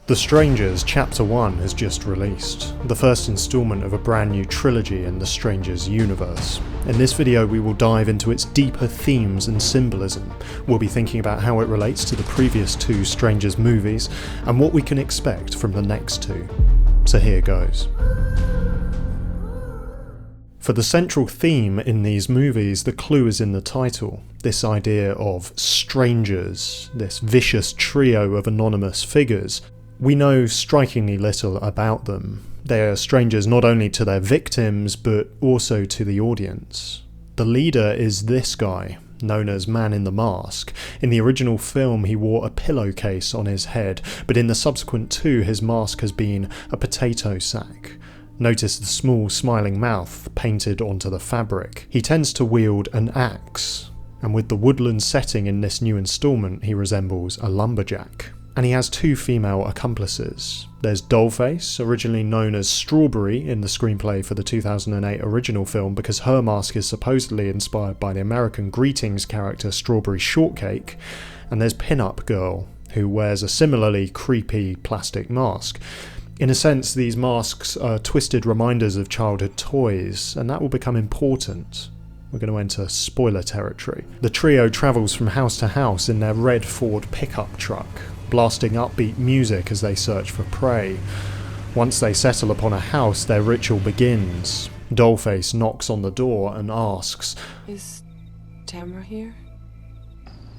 The Strangers Chapter 1 has just released, the first instalment of a brand new trilogy in the Strangers universe. In this video we will dive into its deeper themes and symbolism. We'll be thinking about how it relates to the previous two Strangers movies, and what we can expect from the next two. So here goes. For the central theme in these movies, the clue is in the title. This idea of strangers, this vicious trio of anonymous figures. We know strikingly little about them. They are strangers not only to their victims, but also to the audience. The leader is this guy, known as Man in the Mask. In the original film he wore a pillowcase on his head, but in the subsequent two his mask has been a potato sack. Notice the small smiling mouth painted onto the fabric. He tends to wield an axe, and with the woodland setting in this new instalment he resembles a lumberjack. And he has two female accomplices. There's Dollface, originally known as Strawberry in the screenplay for the 2008 original film because her mask is supposedly inspired by the American Greetings character Strawberry Shortcake. And there's Pin-Up Girl, who wears a similarly creepy plastic mask. In a sense, these masks are twisted reminders of childhood toys, and that will become important. We're going to enter spoiler territory. The trio travels from house to house in their red Ford pickup truck, blasting upbeat music as they search for prey. Once they settle upon a house, their ritual begins. Dollface knocks on the door and asks, "Is Tamara here?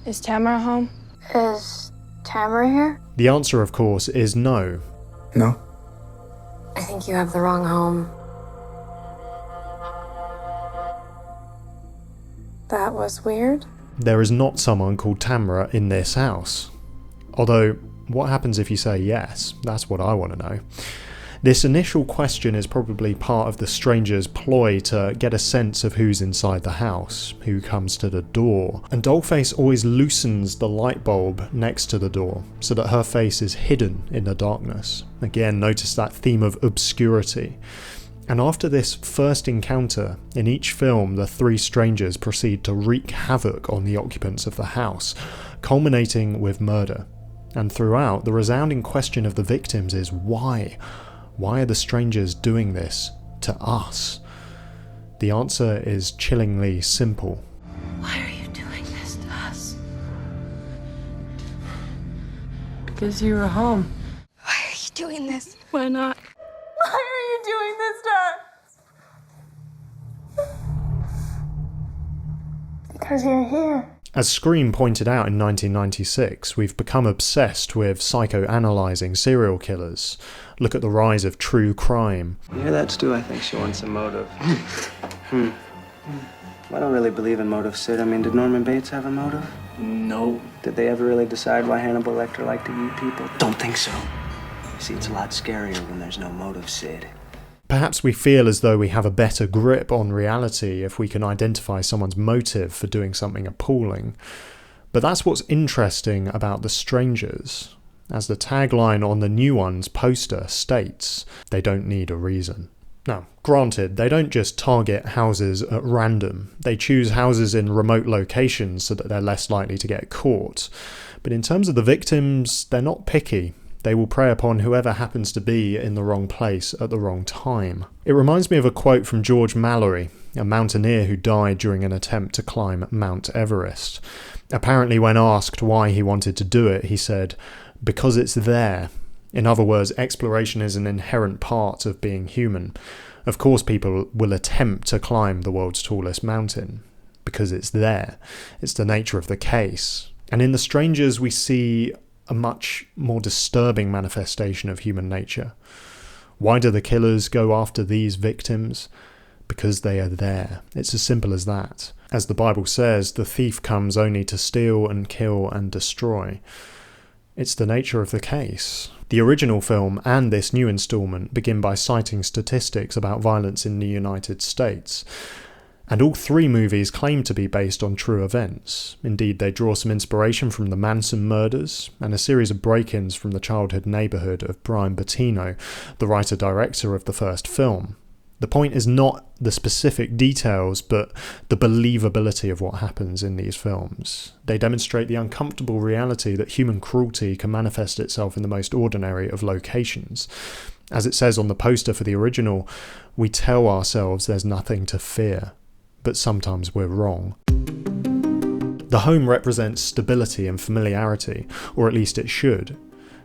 Is Tamara home? Is Tamara here?" The answer, of course, is no. No? I think you have the wrong home." That was weird. There is not someone called Tamara in this house. Although, what happens if you say yes? That's what I want to know. This initial question is probably part of the stranger's ploy to get a sense of who's inside the house, who comes to the door. And Dollface always loosens the light bulb next to the door, so that her face is hidden in the darkness. Again, notice that theme of obscurity. And after this first encounter, in each film the three strangers proceed to wreak havoc on the occupants of the house, culminating with murder. And throughout, the resounding question of the victims is why? Why are the strangers doing this to us? The answer is chillingly simple. Why are you doing this to us? Because you were home. Why are you doing this? Why not? Why are you doing this to us? Because you're here. As Scream pointed out in 1996, we've become obsessed with psychoanalyzing serial killers. Look at the rise of true crime. You hear that, Stu? I think she wants a motive. I don't really believe in motive, Sid. I mean, did Norman Bates have a motive? No. Did they ever really decide why Hannibal Lecter liked to eat people? Don't think so. You see, it's a lot scarier when there's no motive, Sid. Perhaps we feel as though we have a better grip on reality if we can identify someone's motive for doing something appalling. But that's what's interesting about The Strangers. As the tagline on the new one's poster states, they don't need a reason. Now, granted, they don't just target houses at random. They choose houses in remote locations so that they're less likely to get caught. But in terms of the victims, they're not picky. They will prey upon whoever happens to be in the wrong place at the wrong time. It reminds me of a quote from George Mallory, a mountaineer who died during an attempt to climb Mount Everest. Apparently, when asked why he wanted to do it, he said, "Because it's there." In other words, exploration is an inherent part of being human. Of course, people will attempt to climb the world's tallest mountain, because it's there. It's the nature of the case. And in The Strangers, we see a much more disturbing manifestation of human nature. Why do the killers go after these victims? Because they are there. It's as simple as that. As the Bible says, the thief comes only to steal and kill and destroy. It's the nature of the case. The original film and this new instalment begin by citing statistics about violence in the United States. And all three movies claim to be based on true events. Indeed, they draw some inspiration from the Manson murders and a series of break-ins from the childhood neighbourhood of Brian Bettino, the writer-director of the first film. The point is not the specific details, but the believability of what happens in these films. They demonstrate the uncomfortable reality that human cruelty can manifest itself in the most ordinary of locations. As it says on the poster for the original, we tell ourselves there's nothing to fear, but sometimes we're wrong. The home represents stability and familiarity, or at least it should.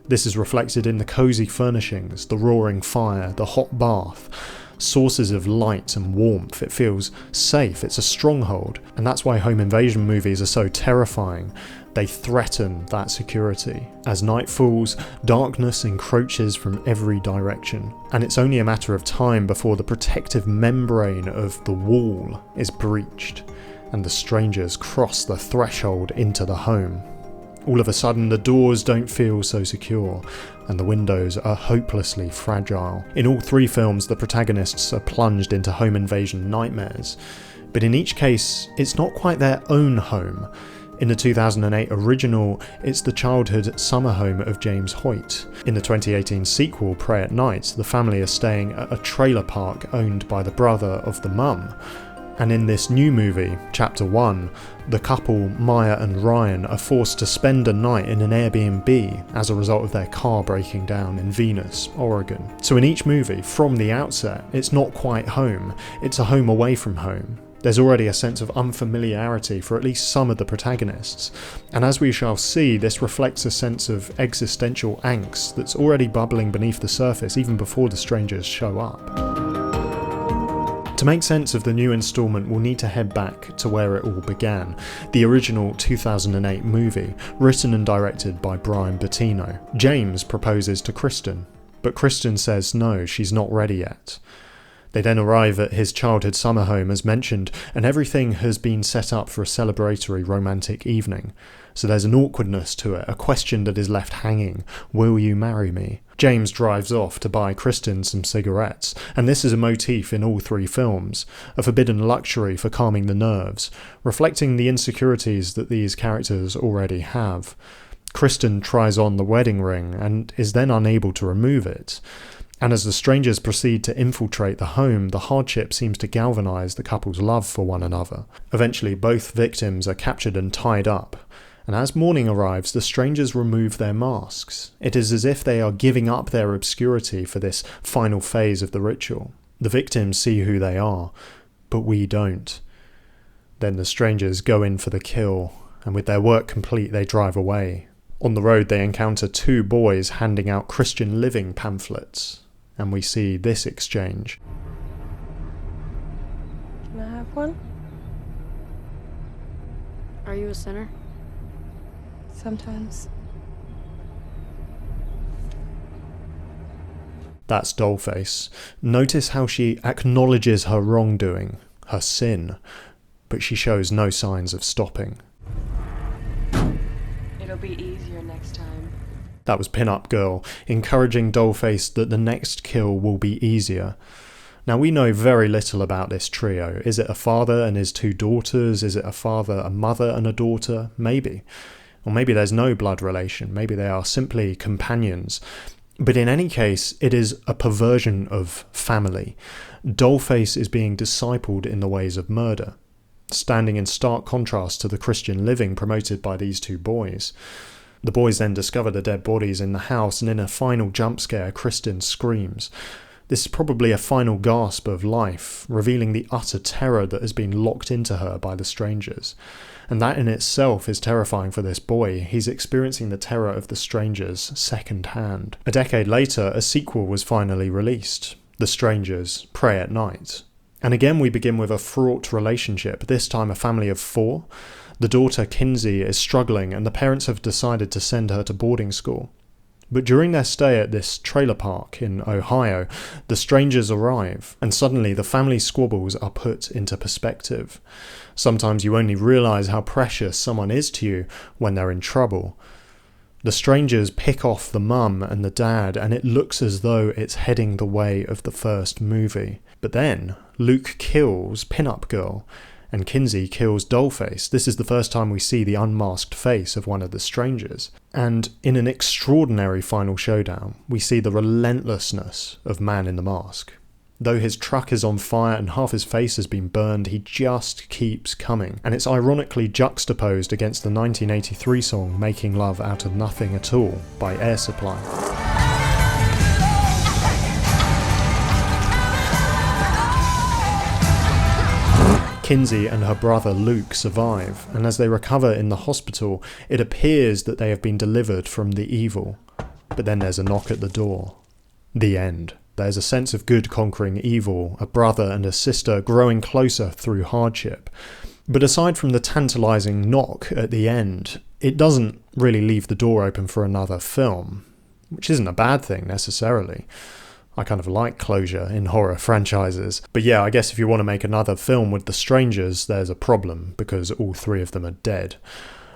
This is reflected in the cosy furnishings, the roaring fire, the hot bath, sources of light and warmth. It feels safe, it's a stronghold, and that's why home invasion movies are so terrifying. They threaten that security. As night falls, darkness encroaches from every direction, and it's only a matter of time before the protective membrane of the wall is breached, and the strangers cross the threshold into the home. All of a sudden, the doors don't feel so secure, and the windows are hopelessly fragile. In all three films, the protagonists are plunged into home invasion nightmares, but in each case, it's not quite their own home. In the 2008 original, it's the childhood summer home of James Hoyt. In the 2018 sequel, Pray at Night, the family are staying at a trailer park owned by the brother of the mum. And in this new movie, Chapter 1, the couple, Maya and Ryan, are forced to spend a night in an Airbnb as a result of their car breaking down in Venus, Oregon. So in each movie, from the outset, it's not quite home, it's a home away from home. There's already a sense of unfamiliarity for at least some of the protagonists, and as we shall see, this reflects a sense of existential angst that's already bubbling beneath the surface even before the strangers show up. To make sense of the new instalment, we'll need to head back to where it all began, the original 2008 movie, written and directed by Brian Bettino. James proposes to Kristen, but Kristen says no, she's not ready yet. They then arrive at his childhood summer home as mentioned, and everything has been set up for a celebratory romantic evening. So there's an awkwardness to it, a question that is left hanging. Will you marry me? James drives off to buy Kristen some cigarettes, and this is a motif in all three films, a forbidden luxury for calming the nerves, reflecting the insecurities that these characters already have. Kristen tries on the wedding ring and is then unable to remove it. And as the strangers proceed to infiltrate the home, the hardship seems to galvanise the couple's love for one another. Eventually, both victims are captured and tied up, and as morning arrives, the strangers remove their masks. It is as if they are giving up their obscurity for this final phase of the ritual. The victims see who they are, but we don't. Then the strangers go in for the kill, and with their work complete, they drive away. On the road, they encounter two boys handing out Christian living pamphlets. And we see this exchange. Can I have one? Are you a sinner? Sometimes. That's Dollface. Notice how she acknowledges her wrongdoing, her sin, but she shows no signs of stopping. It'll be easier next time. That was Pin-Up Girl, encouraging Dollface that the next kill will be easier. Now we know very little about this trio. Is it a father and his two daughters? Is it a father, a mother and a daughter? Maybe. Or maybe there's no blood relation. Maybe they are simply companions. But in any case, it is a perversion of family. Dollface is being discipled in the ways of murder, standing in stark contrast to the Christian living promoted by these two boys. The boys then discover the dead bodies in the house, and in a final jump scare, Kristen screams. This is probably a final gasp of life, revealing the utter terror that has been locked into her by the strangers. And that in itself is terrifying for this boy. He's experiencing the terror of the strangers second hand. A decade later, a sequel was finally released, The Strangers, Pray at Night. And again we begin with a fraught relationship, this time a family of 4. The daughter, Kinsey, is struggling and the parents have decided to send her to boarding school. But during their stay at this trailer park in Ohio, the strangers arrive, and suddenly the family squabbles are put into perspective. Sometimes you only realise how precious someone is to you when they're in trouble. The strangers pick off the mum and the dad, and it looks as though it's heading the way of the first movie. But then, Luke kills Pin-Up Girl, and Kinsey kills Dollface. This is the first time we see the unmasked face of one of the strangers. And in an extraordinary final showdown, we see the relentlessness of Man in the Mask. Though his truck is on fire and half his face has been burned, he just keeps coming. And it's ironically juxtaposed against the 1983 song Making Love Out of Nothing at All by Air Supply. Kinsey and her brother Luke survive, and as they recover in the hospital, it appears that they have been delivered from the evil. But then there's a knock at the door. The end. There's a sense of good conquering evil, a brother and a sister growing closer through hardship. But aside from the tantalising knock at the end, it doesn't really leave the door open for another film, which isn't a bad thing necessarily. I kind of like closure in horror franchises. But yeah, I guess if you want to make another film with the Strangers, there's a problem, because all three of them are dead.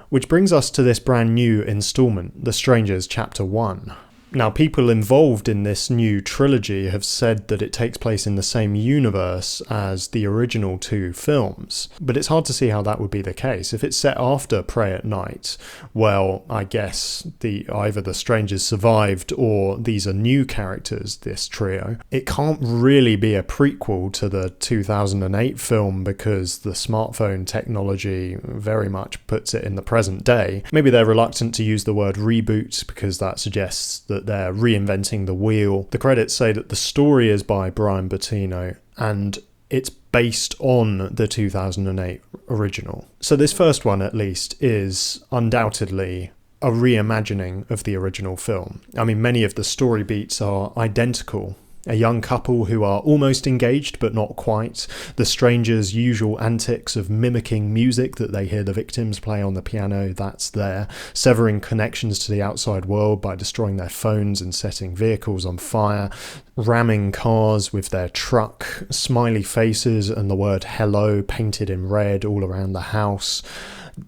Which brings us to this brand new instalment, The Strangers Chapter 1. Now, people involved in this new trilogy have said that it takes place in the same universe as the original two films, but it's hard to see how that would be the case. If it's set after Prey at Night, well, I guess either the Strangers survived or these are new characters, this trio. It can't really be a prequel to the 2008 film because the smartphone technology very much puts it in the present day. Maybe they're reluctant to use the word reboot because that suggests that they're reinventing the wheel. The credits say that the story is by Brian Bottino and it's based on the 2008 original. So this first one, at least, is undoubtedly a reimagining of the original film. I mean, many of the story beats are identical. A young couple who are almost engaged but not quite, the strangers' usual antics of mimicking music that they hear the victims play on the piano, that's there, severing connections to the outside world by destroying their phones and setting vehicles on fire, ramming cars with their truck, smiley faces and the word hello painted in red all around the house.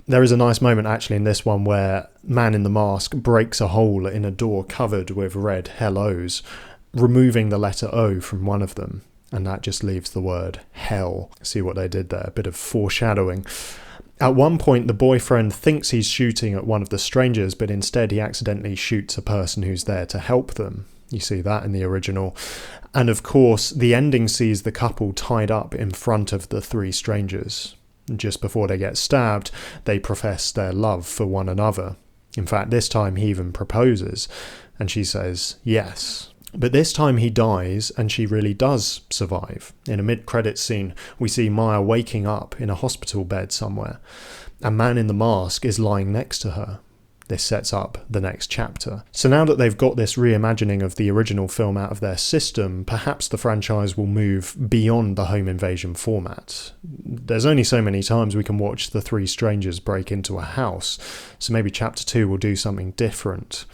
There is a nice moment actually in this one where man in the mask breaks a hole in a door covered with red hellos, removing the letter O from one of them, and that just leaves the word hell. See what they did there, a bit of foreshadowing. At one point the boyfriend thinks he's shooting at one of the strangers, but instead he accidentally shoots a person who's there to help them. You see that in the original. And of course the ending sees the couple tied up in front of the three strangers. Just before they get stabbed, they profess their love for one another. In fact, this time he even proposes, and she says yes. But this time he dies, and she really does survive. In a mid-credits scene, we see Maya waking up in a hospital bed somewhere. A man in the mask is lying next to her. This sets up the next chapter. So now that they've got this reimagining of the original film out of their system, perhaps the franchise will move beyond the home invasion format. There's only so many times we can watch the three strangers break into a house, so maybe Chapter 2 will do something different.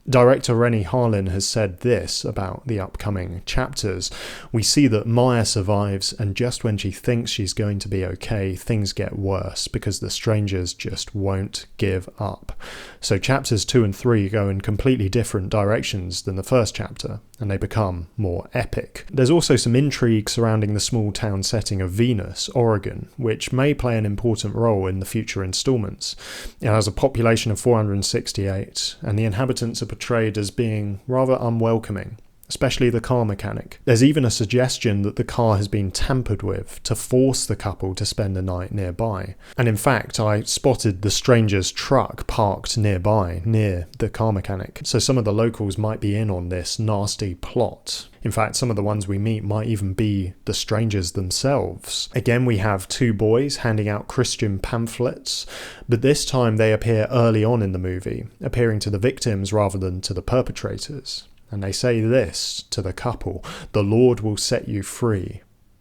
Director Renny Harlin has said this about the upcoming chapters. We see that Maya survives, and just when she thinks she's going to be okay, things get worse because the strangers just won't give up. So chapters 2 and 3 go in completely different directions than the first chapter, and they become more epic. There's also some intrigue surrounding the small town setting of Venus, Oregon, which may play an important role in the future installments. It has a population of 468, and the inhabitants are portrayed as being rather unwelcoming, especially the car mechanic. There's even a suggestion that the car has been tampered with to force the couple to spend the night nearby. And in fact, I spotted the stranger's truck parked nearby, near the car mechanic. So some of the locals might be in on this nasty plot. In fact, some of the ones we meet might even be the strangers themselves. Again, we have two boys handing out Christian pamphlets, but this time they appear early on in the movie, appearing to the victims rather than to the perpetrators. And they say this to the couple: "The Lord will set you free.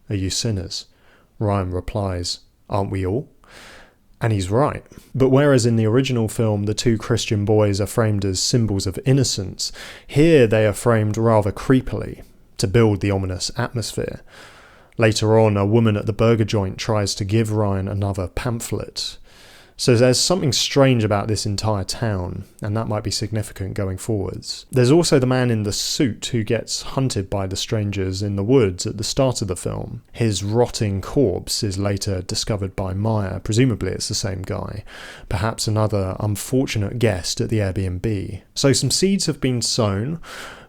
Are you sinners?" Ryan replies, "Aren't we all?" And he's right. But whereas in the original film the two Christian boys are framed as symbols of innocence, here they are framed rather creepily, to build the ominous atmosphere. Later on, a woman at the burger joint tries to give Ryan another pamphlet. So there's something strange about this entire town, and that might be significant going forwards. There's also the man in the suit who gets hunted by the strangers in the woods at the start of the film. His rotting corpse is later discovered by Maya. Presumably it's the same guy. Perhaps another unfortunate guest at the Airbnb. So some seeds have been sown,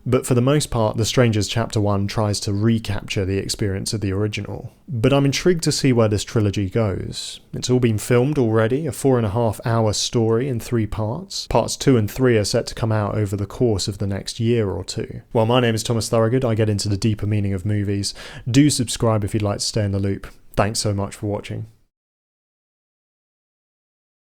but for the most part, The Strangers Chapter 1 tries to recapture the experience of the original. But I'm intrigued to see where this trilogy goes. It's all been filmed already, a 4.5-hour story in 3 parts. Parts 2 and 3 are set to come out over the course of the next year or two. Well, my name is Thomas Thorogood, I get into the deeper meaning of movies. Do subscribe if you'd like to stay in the loop. Thanks so much for watching.